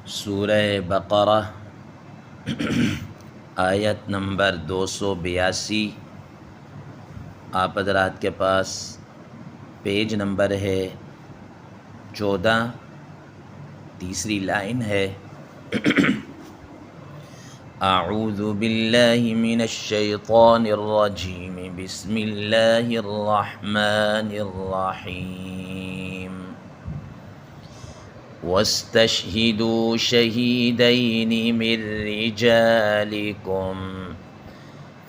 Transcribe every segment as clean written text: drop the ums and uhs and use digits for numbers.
سورہ بقرہ آیت نمبر 282۔ آپ حضرات کے پاس پیج نمبر ہے 14، تیسری لائن ہے۔ اعوذ باللہ من الشیطان الرجیم، بسم اللہ الرحمن الرحیم۔ واستشهدوا شهيدين من رجالكم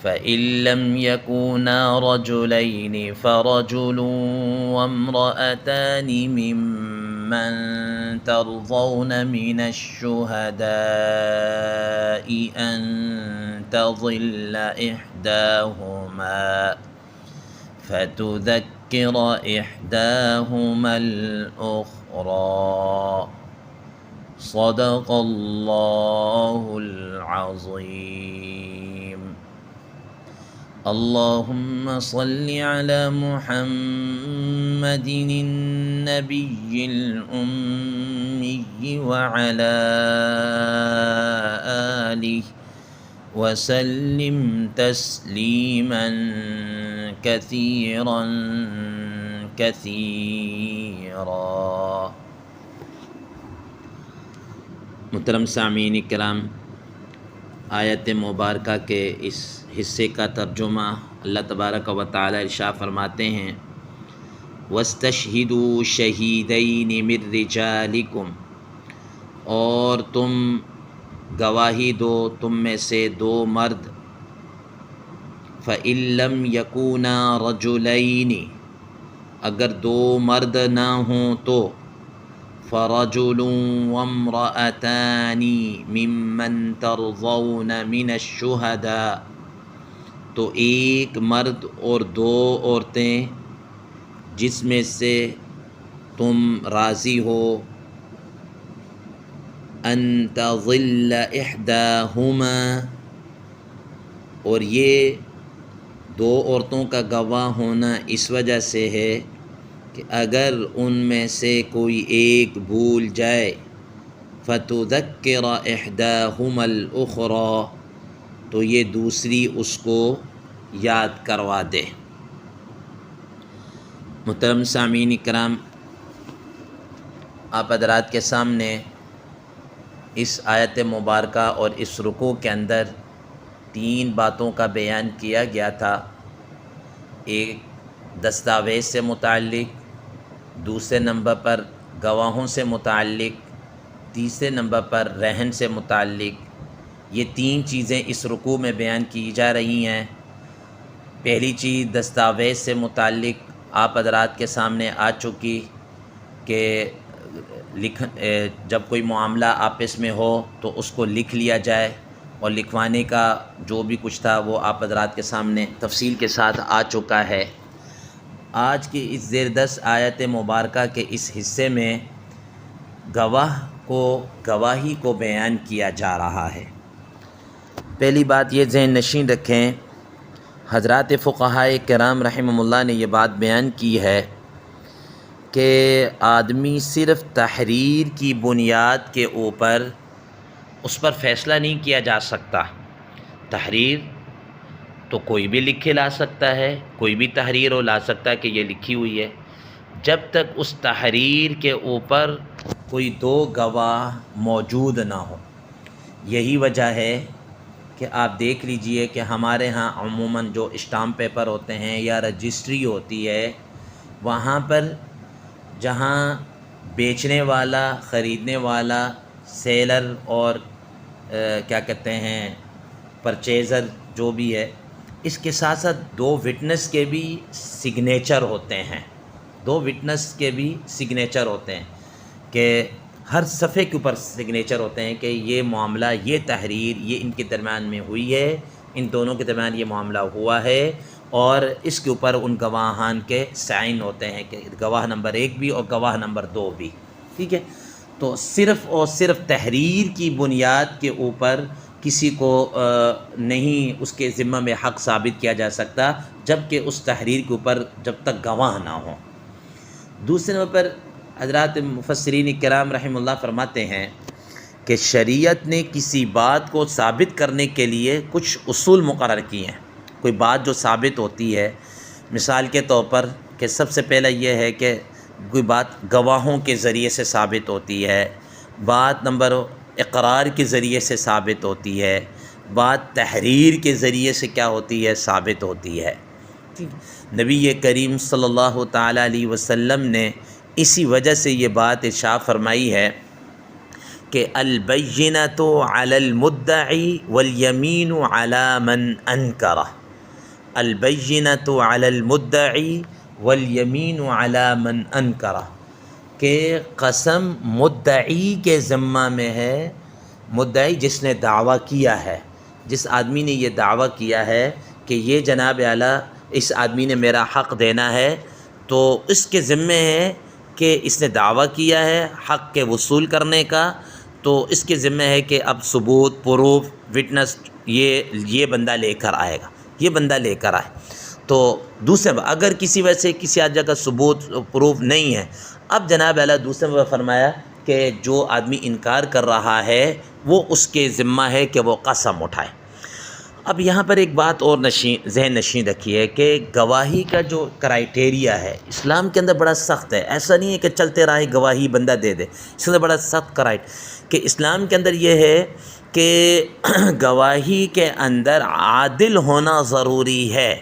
فإن لم يكونا رجلين فرجل وامرأتان ممن ترضون من الشهداء أن تضل إحداهما فتذكر إحداهما الأخرى صدق الله العظيم۔ اللهم صل على محمد النبي الأمي وعلى آله وسلم تسلیما کثیرا کثیرا۔ محترم سامعین کرام، آیت مبارکہ کے اس حصے کا ترجمہ اللہ تبارک و تعالی ارشاد فرماتے ہیں، وَاسْتَشْهِدُوا شَهِيدَيْنِ مِن رِجَالِكُمْ، اور تم گواہی دو تم میں سے دو مرد، فَإِن لَّمْ يَكُونَا رَجُلَيْنِ، اگر دو مرد نہ ہوں تو، فَرَجُلٌ وَامْرَأَتَانِ مِمَّن تَرْضَوْنَ مِنَ الشُّهَدَاءِ، تو ایک مرد اور دو عورتیں جس میں سے تم راضی ہو، ان تضل احداہما، اور یہ دو عورتوں کا گواہ ہونا اس وجہ سے ہے کہ اگر ان میں سے کوئی ایک بھول جائے، فتذکر احداہما الاخری، تو یہ دوسری اس کو یاد کروا دے۔ محترم سامعین کرام، آپ حضرات کے سامنے اس آیت مبارکہ اور اس رکوع کے اندر تین باتوں کا بیان کیا گیا تھا۔ ایک دستاویز سے متعلق، دوسرے نمبر پر گواہوں سے متعلق، تیسرے نمبر پر رہن سے متعلق۔ یہ تین چیزیں اس رکوع میں بیان کی جا رہی ہیں۔ پہلی چیز دستاویز سے متعلق آپ حضرات کے سامنے آ چکی کہ جب کوئی معاملہ آپس میں ہو تو اس کو لکھ لیا جائے، اور لکھوانے کا جو بھی کچھ تھا وہ آپ حضرات کے سامنے تفصیل کے ساتھ آ چکا ہے۔ آج کی اس زیر دست آیت مبارکہ کے اس حصے میں گواہی کو بیان کیا جا رہا ہے۔ پہلی بات یہ ذہن نشین رکھیں، حضرات فقہائے کرام رحمہم اللہ نے یہ بات بیان کی ہے کہ آدمی صرف تحریر کی بنیاد کے اوپر اس پر فیصلہ نہیں کیا جا سکتا۔ تحریر تو کوئی بھی لکھ کے لا سکتا ہے، کوئی بھی تحریر ہو لا سکتا ہے کہ یہ لکھی ہوئی ہے، جب تک اس تحریر کے اوپر کوئی دو گواہ موجود نہ ہو۔ یہی وجہ ہے کہ آپ دیکھ لیجئے کہ ہمارے ہاں عموماً جو اسٹامپ پیپر ہوتے ہیں یا رجسٹری ہوتی ہے، وہاں پر جہاں بیچنے والا، خریدنے والا، سیلر اور کیا کہتے ہیں پرچیزر جو بھی ہے، اس کے ساتھ ساتھ دو وٹنس کے بھی سگنیچر ہوتے ہیں، دو وٹنس کے بھی سگنیچر ہوتے ہیں کہ ہر صفحے کے اوپر سگنیچر ہوتے ہیں کہ یہ معاملہ، یہ تحریر یہ ان کے درمیان میں ہوئی ہے، ان دونوں کے درمیان یہ معاملہ ہوا ہے، اور اس کے اوپر ان گواہان کے سائن ہوتے ہیں کہ گواہ نمبر 1 بھی اور گواہ نمبر 2 بھی، ٹھیک ہے۔ تو صرف اور صرف تحریر کی بنیاد کے اوپر کسی کو نہیں اس کے ذمہ میں حق ثابت کیا جا سکتا جب کہ اس تحریر کے اوپر جب تک گواہ نہ ہوں۔ دوسرے نمبر پر حضرات مفسرین کرام رحمہ اللہ فرماتے ہیں کہ شریعت نے کسی بات کو ثابت کرنے کے لیے کچھ اصول مقرر کیے ہیں۔ کوئی بات جو ثابت ہوتی ہے، مثال کے طور پر کہ سب سے پہلا یہ ہے کہ کوئی بات گواہوں کے ذریعے سے ثابت ہوتی ہے، بات نمبر اقرار کے ذریعے سے ثابت ہوتی ہے، بات تحریر کے ذریعے سے کیا ہوتی ہے، ثابت ہوتی ہے۔ نبی کریم صلی اللہ تعالیٰ علیہ وسلم نے اسی وجہ سے یہ بات ارشاد فرمائی ہے کہ البینۃ علی المدعی والیمین علی من انکرہ، البینۃ علی المدعی والیمین علی من انکرہ، کہ قسم مدعی کے ذمہ میں ہے، مدعی جس نے دعویٰ کیا ہے، جس آدمی نے یہ دعویٰ کیا ہے کہ یہ جناب اعلیٰ اس آدمی نے میرا حق دینا ہے، تو اس کے ذمے ہے کہ اس نے دعویٰ کیا ہے حق کے وصول کرنے کا، تو اس کے ذمہ ہے کہ اب ثبوت، پروف، وٹنس یہ بندہ لے کر آئے گا، یہ بندہ لے کر آئے۔ تو دوسرے اگر کسی وجہ سے کسی آدمی کا ثبوت، پروف نہیں ہے، اب جناب اعلیٰ دوسرے میں فرمایا کہ جو آدمی انکار کر رہا ہے وہ اس کے ذمہ ہے کہ وہ قسم اٹھائے۔ اب یہاں پر ایک بات اور ذہن نشین رکھیے کہ گواہی کا جو کرائٹیریا ہے اسلام کے اندر بڑا سخت ہے۔ ایسا نہیں ہے کہ چلتے راہ گواہی بندہ دے دے، اس کے اندر بڑا سخت کہ اسلام کے اندر یہ ہے کہ گواہی کے اندر عادل ہونا ضروری ہے۔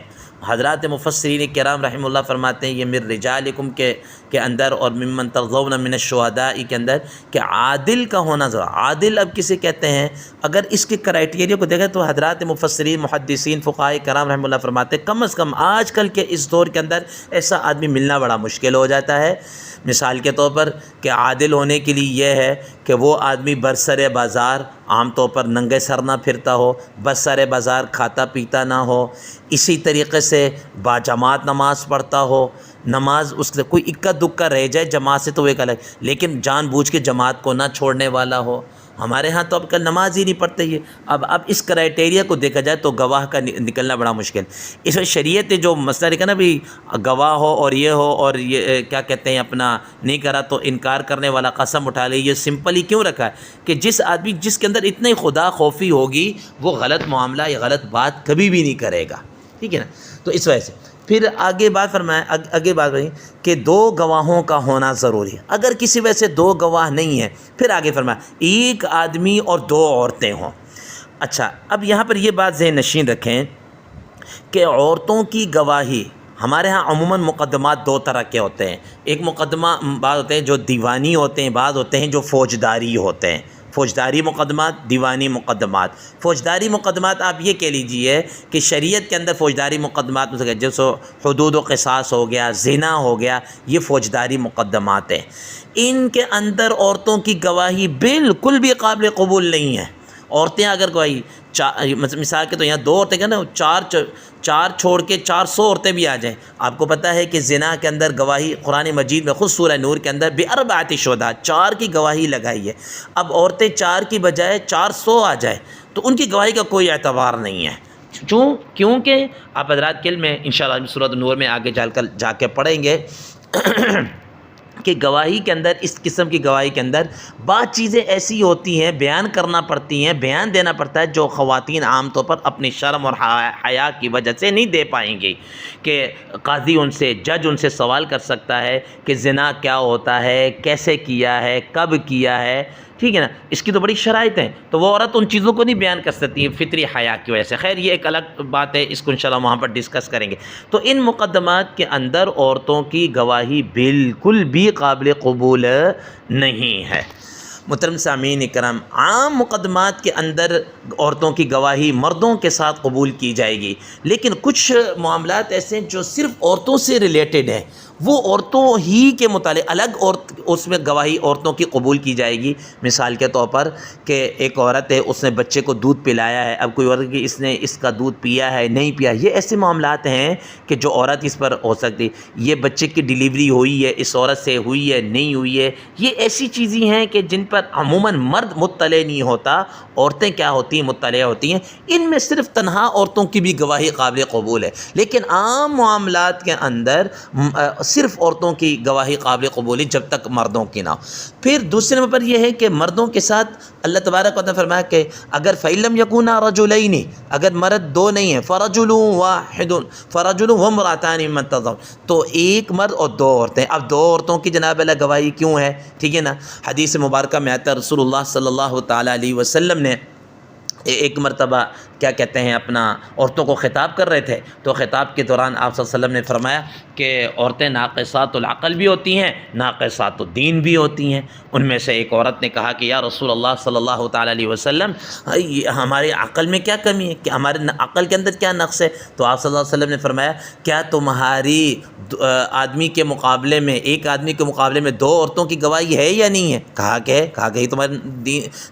حضرات مفسرین کرام رحمہ اللہ فرماتے ہیں یہ من رجالکم کے اندر اور ممن ترضون من الشہداء کے اندر کہ عادل کا ہونا ضروری۔ عادل اب کسے کہتے ہیں؟ اگر اس کے کرائٹیریا کو دیکھیں تو حضرات مفسرین، محدثین، فقہاء کرام رحمہ اللہ فرماتے ہیں کم از کم آج کل کے اس دور کے اندر ایسا آدمی ملنا بڑا مشکل ہو جاتا ہے۔ مثال کے طور پر کہ عادل ہونے کے لیے یہ ہے کہ وہ آدمی برسر بازار عام طور پر ننگے سر نہ پھرتا ہو، برسر بازار کھاتا پیتا نہ ہو، اسی طریقے سے باجماعت نماز پڑھتا ہو، نماز اس سے کوئی اکا دکا رہ جائے جماعت سے تو وہ ایک الگ، لیکن جان بوجھ کے جماعت کو نہ چھوڑنے والا ہو۔ ہمارے ہاں تو اب کل نماز ہی نہیں پڑھتے یہ۔ اب اس کرائٹیریا کو دیکھا جائے تو گواہ کا نکلنا بڑا مشکل۔ اس میں شریعت نے جو مسئلہ رکھا نا بھی گواہ ہو اور یہ ہو اور یہ کیا کہتے ہیں اپنا نہیں کرا تو انکار کرنے والا قسم اٹھا لے، یہ سمپل ہی کیوں رکھا ہے کہ جس آدمی جس کے اندر اتنی خدا خوفی ہوگی وہ غلط معاملہ یا غلط بات کبھی بھی نہیں کرے گا، ٹھیک ہے نا۔ تو اس وجہ سے پھر آگے بات رہی کہ دو گواہوں کا ہونا ضروری ہے۔ اگر کسی وجہ سے دو گواہ نہیں ہیں، پھر آگے فرمایا ایک آدمی اور دو عورتیں ہوں۔ اچھا، اب یہاں پر یہ بات ذہن نشین رکھیں کہ عورتوں کی گواہی ہمارے ہاں عموماً مقدمات دو طرح کے ہوتے ہیں۔ ایک مقدمہ بعض ہوتے ہیں جو دیوانی ہوتے ہیں، بعض ہوتے ہیں جو فوجداری ہوتے ہیں۔ فوجداری مقدمات، دیوانی مقدمات۔ فوجداری مقدمات آپ یہ کہہ لیجئے کہ شریعت کے اندر فوجداری مقدمات میں جیسے حدود و قصاص ہو گیا، زنا ہو گیا، یہ فوجداری مقدمات ہیں۔ ان کے اندر عورتوں کی گواہی بالکل بھی قابل قبول نہیں ہے۔ عورتیں اگر گواہی مثال کے تو یہاں دو عورتیں کہ نا چار چھوڑ کے 400 عورتیں بھی آ جائیں۔ آپ کو پتہ ہے کہ زنا کے اندر گواہی قرآن مجید میں خود سورہ نور کے اندر بِأَرْبَعَةِ شُهَدَاء 4 کی گواہی لگائی ہے۔ اب عورتیں 4 کی بجائے 400 آ جائے تو ان کی گواہی کا کوئی اعتبار نہیں ہے۔ کیونکہ آپ حضرات کے علم میں انشاءاللہ سورۃ نور میں آگے جا کے پڑھیں گے کہ گواہی کے اندر، اس قسم کی گواہی کے اندر بعض چیزیں ایسی ہوتی ہیں بیان کرنا پڑتی ہیں، بیان دینا پڑتا ہے جو خواتین عام طور پر اپنی شرم اور حیا کی وجہ سے نہیں دے پائیں گی، کہ قاضی ان سے، جج ان سے سوال کر سکتا ہے کہ زنا کیا ہوتا ہے، کیسے کیا ہے، کب کیا ہے، ٹھیک ہے نا۔ اس کی تو بڑی شرائط ہیں، تو وہ عورت ان چیزوں کو نہیں بیان کر سکتی فطری حیا کی وجہ سے۔ خیر یہ ایک الگ بات ہے، اس کو انشاءاللہ وہاں پر ڈسکس کریں گے۔ تو ان مقدمات کے اندر عورتوں کی گواہی بالکل بھی قابل قبول نہیں ہے۔ محترم سامعین کرام، عام مقدمات کے اندر عورتوں کی گواہی مردوں کے ساتھ قبول کی جائے گی، لیکن کچھ معاملات ایسے ہیں جو صرف عورتوں سے ریلیٹڈ ہیں، وہ عورتوں ہی کے متعلق الگ اس میں گواہی عورتوں کی قبول کی جائے گی۔ مثال کے طور پر کہ ایک عورت ہے، اس نے بچے کو دودھ پلایا ہے، اب کوئی عورت کہ اس نے اس کا دودھ پیا ہے نہیں پیا، یہ ایسے معاملات ہیں کہ جو عورت اس پر ہو سکتی، یہ بچے کی ڈیلیوری ہوئی ہے، اس عورت سے ہوئی ہے نہیں ہوئی ہے، یہ ایسی چیزیں ہیں کہ جن پر عموماً مرد مطلع نہیں ہوتا، عورتیں کیا ہوتی ہیں، مطلع ہوتی ہیں۔ ان میں صرف تنہا عورتوں کی بھی گواہی قابل قبول ہے، لیکن عام معاملات کے اندر صرف عورتوں کی گواہی قابل قبولی جب تک مردوں کی نہ ہو۔ پھر دوسرے نمبر پر یہ ہے کہ مردوں کے ساتھ اللہ تبارک و تعالیٰ نے فرمایا کہ اگر فَإِلَّمْ يَكُونَا رَجُلَيْنِ، اگر مرد دو نہیں ہیں، فَرَجُلٌ وَاحِدٌ فَرَجُلٌ وَامْرَأَتَانِ مِمَّن تَرْضَوْنَ، تو ایک مرد اور دو عورتیں۔ اب دو عورتوں کی جناب اللہ گواہی کیوں ہے؟ ٹھیک ہے نا، حدیث مبارکہ میں آتا ہے رسول اللہ صلی اللہ تعالیٰ علیہ وسلم نے ایک مرتبہ کیا کہتے ہیں اپنا عورتوں کو خطاب کر رہے تھے، تو خطاب کے دوران آپ صلی اللہ علیہ وسلم نے فرمایا کہ عورتیں ناقصات العقل بھی ہوتی ہیں، ناقصات الدین بھی ہوتی ہیں۔ ان میں سے ایک عورت نے کہا کہ یا رسول اللہ صلی اللہ تعالیٰ علیہ وسلم، ہمارے عقل میں کیا کمی ہے، کہ ہمارے عقل کے اندر کیا نقص ہے؟ تو آپ صلی اللہ علیہ وسلم نے فرمایا کیا تمہاری آدمی کے مقابلے میں، ایک آدمی کے مقابلے میں دو عورتوں کی گواہی ہے یا نہیں ہے؟ کہا کہ ہے۔ کہا کہ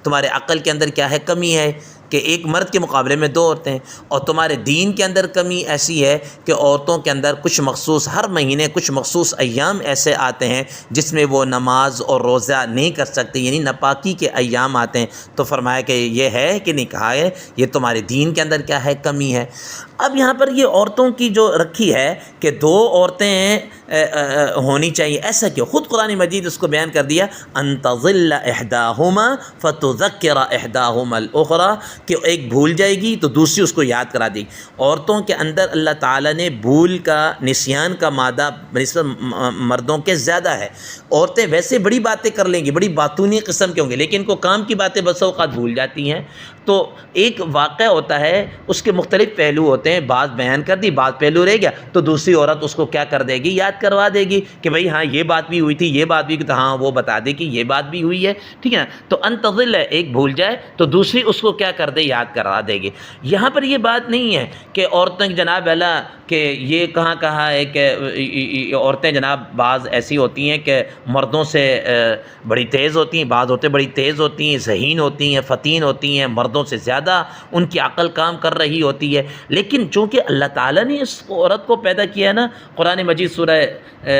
تمہارے عقل کے اندر کیا ہے، کمی ہے کہ ایک مرد کے مقابلے میں دو عورتیں ہیں، اور تمہارے دین کے اندر کمی ایسی ہے کہ عورتوں کے اندر کچھ مخصوص ہر مہینے کچھ مخصوص ایام ایسے آتے ہیں جس میں وہ نماز اور روزہ نہیں کر سکتے، یعنی ناپاکی کے ایام آتے ہیں۔ تو فرمایا کہ یہ ہے کہ نہیں؟ کہا ہے یہ تمہارے دین کے اندر کیا ہے، کمی ہے۔ اب یہاں پر یہ عورتوں کی جو رکھی ہے کہ دو عورتیں ہونی چاہیے، ایسا کیوں؟ خود قرآن مجید اس کو بیان کر دیا، ان تضل احداہما فتذکر احداہما الاخری، کہ ایک بھول جائے گی تو دوسری اس کو یاد کرا دے گی۔ عورتوں کے اندر اللہ تعالیٰ نے بھول کا، نسیان کا مادہ بنسبت مردوں کے زیادہ ہے۔ عورتیں ویسے بڑی باتیں کر لیں گی، بڑی باتونی قسم کے ہوں گے، لیکن ان کو کام کی باتیں بس اوقات بھول جاتی ہیں۔ تو ایک واقعہ ہوتا ہے، اس کے مختلف پہلو ہوتے ہیں، بات بیان کر دی، بات پہلو رہ گیا تو دوسری عورت اس کو کیا کر دے گی، یاد کروا دے گی کہ بھئی ہاں یہ بات بھی ہوئی تھی، یہ بات بھی، تو ہاں وہ بتا دے کہ یہ بات بھی ہوئی ہے، ٹھیک ہے نا۔ تو ان تضل ہے، ایک بھول جائے تو دوسری اس کو کیا کر دے، یاد کروا دے گی۔ یہاں پر یہ بات نہیں ہے کہ عورتیں جناب اللہ کہ یہ کہا ہے کہ عورتیں جناب بعض ایسی ہوتی ہیں کہ مردوں سے بڑی تیز ہوتی ہیں، بعض عورتیں بڑی تیز ہوتی ہیں، ذہین ہوتی ہیں، فتین ہوتی ہیں، مردوں سے زیادہ ان کی عقل کام کر رہی ہوتی ہے۔ لیکن چونکہ اللہ تعالیٰ نے اس عورت کو پیدا کیا ہے نا، قرآن مجید سورہ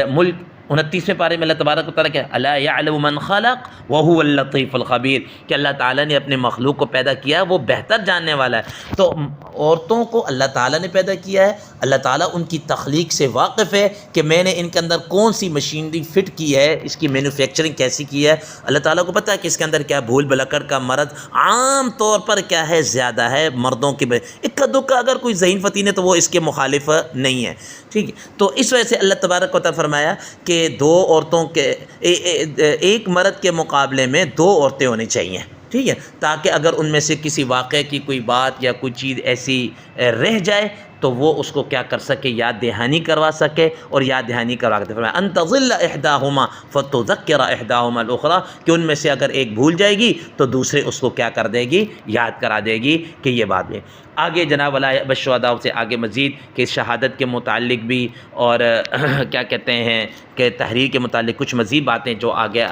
ملک 29ویں پارے میں اللہ تبارک و تعالیٰ کہ الا یعلم من خلق وهو اللطیف الخبیر، کہ اللہ تعالیٰ نے اپنے مخلوق کو پیدا کیا، وہ بہتر جاننے والا ہے۔ تو عورتوں کو اللہ تعالیٰ نے پیدا کیا ہے، اللہ تعالیٰ ان کی تخلیق سے واقف ہے کہ میں نے ان کے اندر کون سی مشینری فٹ کی ہے، اس کی مینوفیکچرنگ کیسی کی ہے۔ اللہ تعالیٰ کو پتہ ہے کہ اس کے اندر کیا بھول بھلکڑ کا مرض عام طور پر کیا ہے، زیادہ ہے مردوں کے۔ اکا دکا اگر کوئی ذہین فتین ہے تو وہ اس کے مخالف نہیں ہے، ٹھیک ہے۔ تو اس وجہ سے اللہ تبارک و تعالیٰ فرمایا کہ دو عورتوں کے ایک مرد کے مقابلے میں دو عورتیں ہونی چاہیے، ٹھیک ہے، تاکہ اگر ان میں سے کسی واقعے کی کوئی بات یا کوئی چیز ایسی رہ جائے تو وہ اس کو کیا کر سکے، یاد دہانی کروا سکے، اور یاد دہانی کروا کے فرمایا ان تضل احداہما فتذکر احداہما الاخری، کہ ان میں سے اگر ایک بھول جائے گی تو دوسرے اس کو کیا کر دے گی، یاد کرا دے گی کہ یہ بات ہے۔ آگے جناب والا بشہداء سے آگے مزید کہ شہادت کے متعلق بھی اور کیا کہتے ہیں کہ تحریر کے متعلق کچھ مزید باتیں جو آگے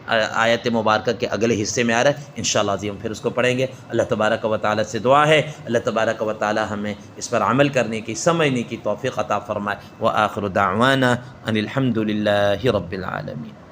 آیت مبارکہ کے اگلے حصے میں آ رہا ہے، انشاءاللہ عظیم پھر اس کو پڑھیں گے۔ اللہ تبارک و تعالیٰ سے دعا ہے اللہ تبارک و تعالیٰ ہمیں اس پر عمل کرنے کی، سمجھنے کی توفیق عطا فرمائے۔ وآخر دعوانا ان الحمد للہ رب العالمین۔